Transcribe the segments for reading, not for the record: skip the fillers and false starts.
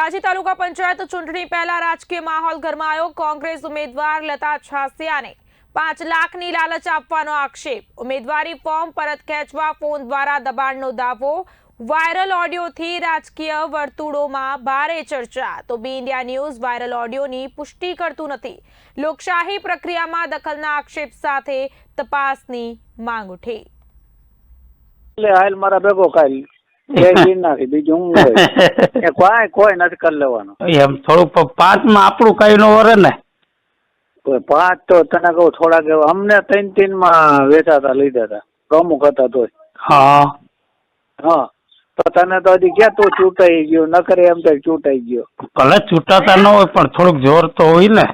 ધોરાજી તાલુકા પંચાયત ચૂંટણી પહેલા રાજકીય માહોલ ગરમાયો। કોંગ્રેસ ઉમેદવાર લતા છાસિયાને 5 લાખની લાલચ આપવાનો આક્ષેપ। ઉમેદવારી ફોર્મ પરત ખેંચવા ફોન દ્વારા દબાણનો દાવો। વાયરલ ઓડિયોથી રાજકીય વર્તુળોમાં ભારે ચર્ચા। તો બી ઇન્ડિયા ન્યૂઝ વાયરલ ઓડિયોની પુષ્ટિ કરતું નથી। લોકશાહી પ્રક્રિયામાં દખલના આક્ષેપ સાથે તપાસની માંગ ઉઠી। હાલ મારા ભેગો કાલ બીજું કોઈ નથી કરી લેવાનું। એમ થોડુંક 5 માં આપણું કઈ ન વરે ને? 5 તો તને કહું થોડાક અમને 3 માં વેચાતા લીધા હતા, પ્રમુખ હતા તોય। હા તો તને તો હજી ક્યાં તું ચૂંટાઈ ગયો? ન કરે એમ તો ચૂંટાઈ ગયો। ભલે ચૂંટાતા ન હોય પણ થોડુંક જોર તો હોય ને।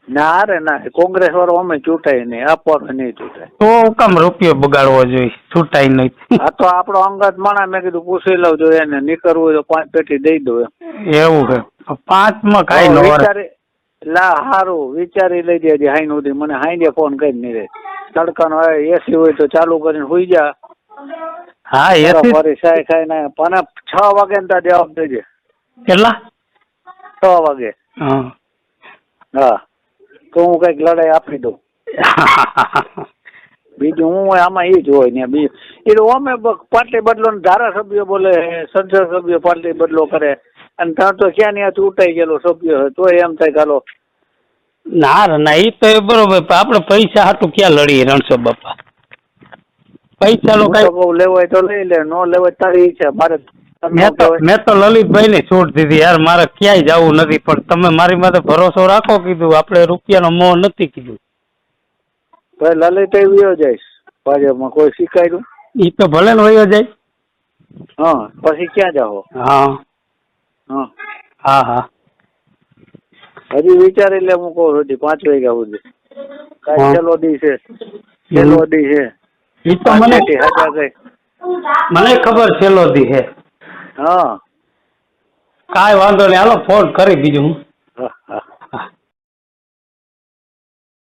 ના રે ના, કોંગ્રેસ વાળો અમે ચૂંટાય નહીં, આપવાનું નહીં ચૂંટાય તો કેમ રૂપિયો બગાડવો જોઈએ? ચૂંટાય નહીં। આ તો આપણો અંગત માણા, મેં કીધું પૂછી લઉં જોઈએ એને, નીકળવું હોય તો 5 પેટી દઈ દો એવું છે? 5 માં કઈ ન વિચારી લા હારું વિચારી લઈ દેજે હાઈ સુધી। મને હાઈ ફોન કરી નહીં રે, તડકાનો એસી હોય તો ચાલુ કરીને સુઈ જા। હા એસી ફરી સાય ખાઈ ને પણ 6 વાગે ને જવાબ દેજે। કેટલા? 6 વાગે। હા તો હું કઈક લડાઈ આપી દઉં। બીજું હું હોય આમાં એ જ હોય ને, બીજું અમે પાર્ટી બદલો ને ધારાસભ્યો બોલે, સંસદ સભ્યો પાર્ટી બદલો કરે, અને ત્યાં તો ક્યાં ત્યાં ચૂંટાઈ ગયેલો સભ્ય તો એમ થાય ચાલો ના ના એ તો બરોબર, આપડે પૈસા હાટું ક્યાં લડીએ રણછોડ બાપા? પૈસા નો કઈ લેવાય તો લઈ લે, નો લેવાય તારી ઈચ્છા। મારે મેં તો લલિતભાઈ ને છૂટ દીધી યાર, મારે ક્યાંય જવું નથી, પણ તમે મારી માથે ભરોસો રાખો કીધું, આપણે રૂપિયાનો મોહ નથી કીધું। લલિત વયો જઈશ ભાજપમાં, કોઈ શીખાયું? ઈ તો ભલે ને વયો જાય। હા પછી ક્યાં જાઓ? હા હા હા હા હજી વિચારી લે, હું કહું હજી 5 વાગ્યા સુધી કઈ છેલ્લો દી છે, છેલ્લો દી છે। ઈ તો મને ખબર છેલ્લો દી છે। હા કાંઈ વાંધો નહીં, હાલો ફોન કરી બીજું હું